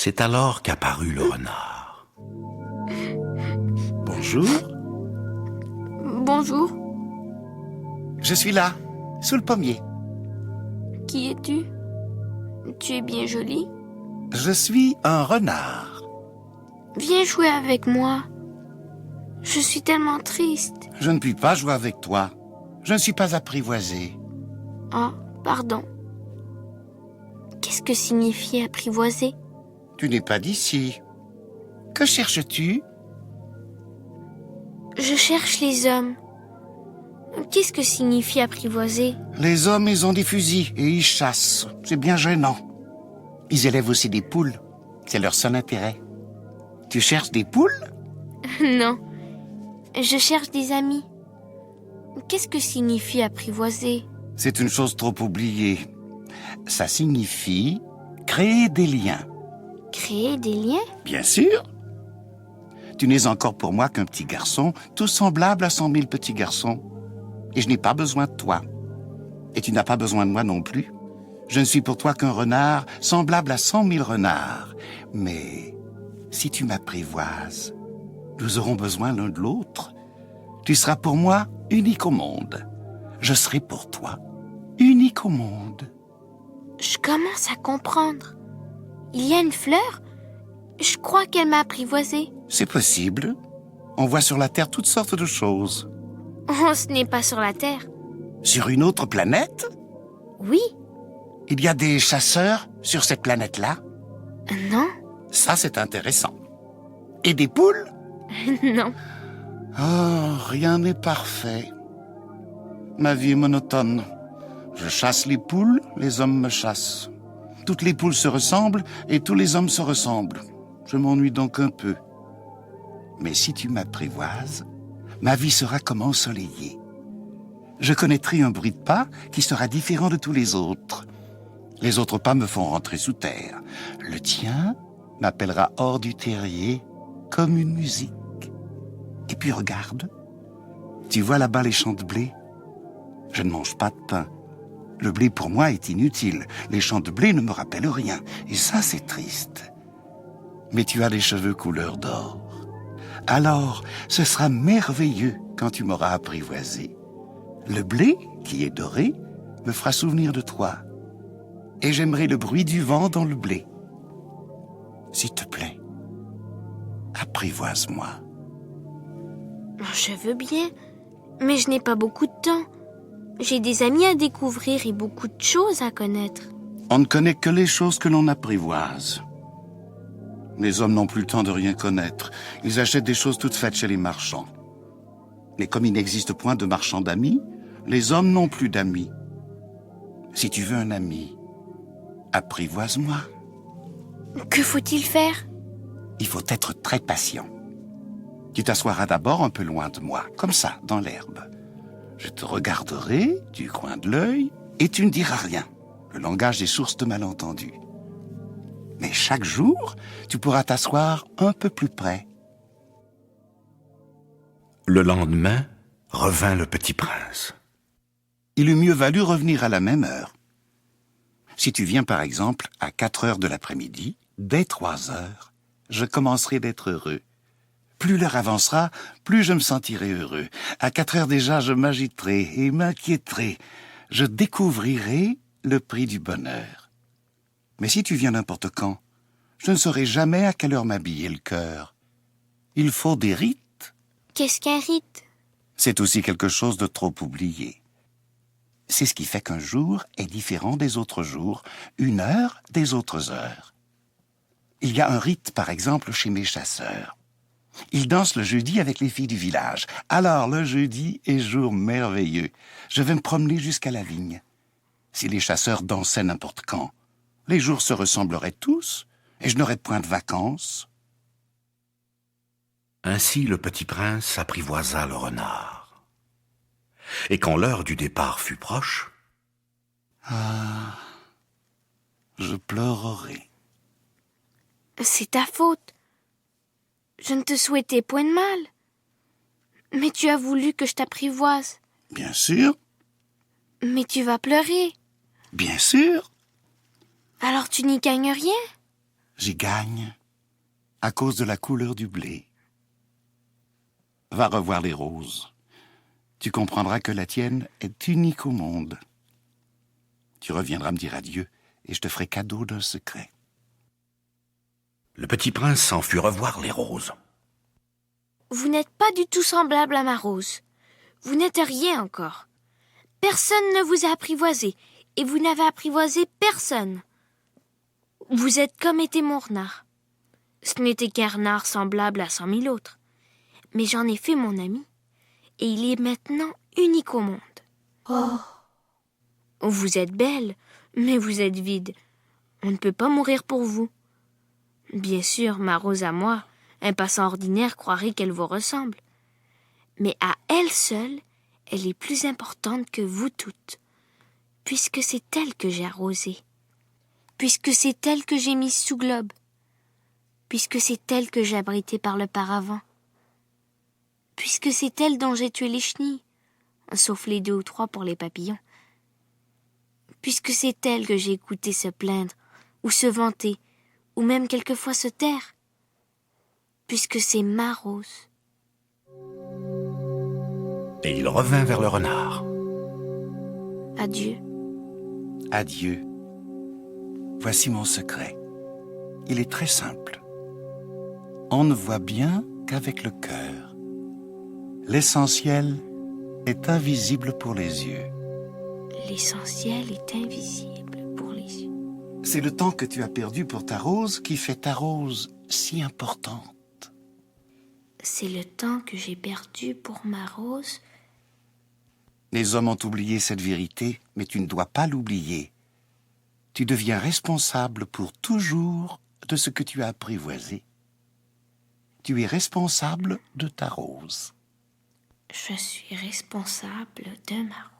C'est alors qu'apparut le renard. Bonjour. Bonjour, Je suis là, sous le pommier. qui es-tu? Tu es bien jolie. Je suis un renard. Viens jouer avec moi. Je suis tellement triste. Je ne puis pas jouer avec toi. Je ne suis pas apprivoisé. Oh, pardon. Qu'est-ce que signifie apprivoiser? Tu n'es pas d'ici. Que cherches-tu? Je cherche les hommes. Qu'est-ce que signifie apprivoiser? Les hommes, ils ont des fusils et ils chassent. C'est bien gênant. Ils élèvent aussi des poules. C'est leur seul intérêt. Tu cherches des poules? Non, je cherche des amis. Qu'est-ce que signifie apprivoiser? C'est une chose trop oubliée. Ça signifie créer des liens. Créer des liens? Bien sûr. Tu n'es encore pour moi qu'un petit garçon, tout semblable à 100 000 petits garçons. Et je n'ai pas besoin de toi. Et tu n'as pas besoin de moi non plus. Je ne suis pour toi qu'un renard, semblable à 100 000 renards. Mais si tu m'apprivoises, nous aurons besoin l'un de l'autre. Tu seras pour moi unique au monde. Je serai pour toi unique au monde. Je commence à comprendre. Il y a une fleur? Je crois qu'elle m'a apprivoisé. C'est possible. On voit sur la Terre toutes sortes de choses. Oh, ce n'est pas sur la Terre. Sur une autre planète, Oui? il y a des chasseurs sur cette planète-là. Non? Ça, c'est intéressant. Et des poules? Non. Oh, rien n'est parfait. Ma vie est monotone. Je chasse les poules, les hommes me chassent. Toutes les poules se ressemblent et tous les hommes se ressemblent. Je m'ennuie donc un peu. Mais si tu m'apprivoises, ma vie sera comme ensoleillée. Je connaîtrai un bruit de pas qui sera différent de tous les autres. Les autres pas me font rentrer sous terre. Le tien m'appellera hors du terrier comme une musique. Et puis regarde, tu vois là-bas les champs de blé? Je ne mange pas de pain. Le blé pour moi est inutile. Les champs de blé ne me rappellent rien. Et ça, c'est triste. Mais tu as les cheveux couleur d'or. Alors, ce sera merveilleux quand tu m'auras apprivoisé. Le blé, qui est doré, me fera souvenir de toi. Et j'aimerai le bruit du vent dans le blé. S'il te plaît, apprivoise-moi. Je veux bien, mais je n'ai pas beaucoup de temps. J'ai des amis à découvrir et beaucoup de choses à connaître. On ne connaît que les choses que l'on apprivoise. Les hommes n'ont plus le temps de rien connaître. Ils achètent des choses toutes faites chez les marchands. Mais comme il n'existe point de marchands d'amis, les hommes n'ont plus d'amis. Si tu veux un ami, apprivoise-moi. Que faut-il faire? Il faut être très patient. Tu t'assoiras d'abord un peu loin de moi, comme ça, dans l'herbe. Je te regarderai du coin de l'œil et tu ne diras rien. Le langage des sources de malentendus. Mais chaque jour, tu pourras t'asseoir un peu plus près. Le lendemain, revint le petit prince. Il eût mieux valu revenir à la même heure. Si tu viens par exemple à 4 heures de l'après-midi, dès 3 heures, je commencerai d'être heureux. Plus l'heure avancera, plus je me sentirai heureux. À 4 heures déjà, je m'agiterai et m'inquiéterai. Je découvrirai le prix du bonheur. Mais si tu viens n'importe quand, je ne saurai jamais à quelle heure m'habiller le cœur. Il faut des rites. Qu'est-ce qu'un rite? C'est aussi quelque chose de trop oublié. C'est ce qui fait qu'un jour est différent des autres jours, une heure des autres heures. Il y a un rite, par exemple, chez mes chasseurs. Ils dansent le jeudi avec les filles du village. Alors, le jeudi est jour merveilleux. Je vais me promener jusqu'à la vigne. Si les chasseurs dansaient n'importe quand, les jours se ressembleraient tous et je n'aurais point de vacances. Ainsi le petit prince apprivoisa le renard. Et quand l'heure du départ fut proche, Ah, je pleurerai. C'est ta faute. Je ne te souhaitais point de mal. Mais tu as voulu que je t'apprivoise. Bien sûr, Mais tu vas pleurer. bien sûr. Alors tu n'y gagnes rien. J'y gagne à cause de la couleur du blé. Va revoir les roses. Tu comprendras que la tienne est unique au monde. Tu reviendras me dire adieu et je te ferai cadeau d'un secret. Le petit prince s'en fut revoir les roses. Vous n'êtes pas du tout semblable à ma rose. Vous n'êtes rien encore. Personne ne vous a apprivoisé, et vous n'avez apprivoisé personne. Vous êtes comme était mon renard. Ce n'était qu'un renard semblable à 100 000 autres. Mais j'en ai fait mon ami, et il est maintenant unique au monde. Oh. Vous êtes belle, mais vous êtes vide. On ne peut pas mourir pour vous. Bien sûr, ma rose à moi, un passant ordinaire croirait qu'elle vous ressemble. Mais à elle seule, elle est plus importante que vous toutes, puisque c'est elle que j'ai arrosée, puisque c'est elle que j'ai mise sous globe, puisque c'est elle que j'ai abritée par le paravent, puisque c'est elle dont j'ai tué les chenilles, sauf les 2 ou 3 pour les papillons, puisque c'est elle que j'ai écouté se plaindre, ou se vanter, ou même quelquefois se taire, puisque c'est ma rose. Et il revint vers le renard. Adieu. Adieu. Voici mon secret. Il est très simple. On ne voit bien qu'avec le cœur. L'essentiel est invisible pour les yeux. L'essentiel est invisible pour les yeux. C'est le temps que tu as perdu pour ta rose qui fait ta rose si importante. C'est le temps que j'ai perdu pour ma rose. Les hommes ont oublié cette vérité, mais tu ne dois pas l'oublier. Tu deviens responsable pour toujours de ce que tu as apprivoisé. Tu es responsable de ta rose. Je suis responsable de ma rose.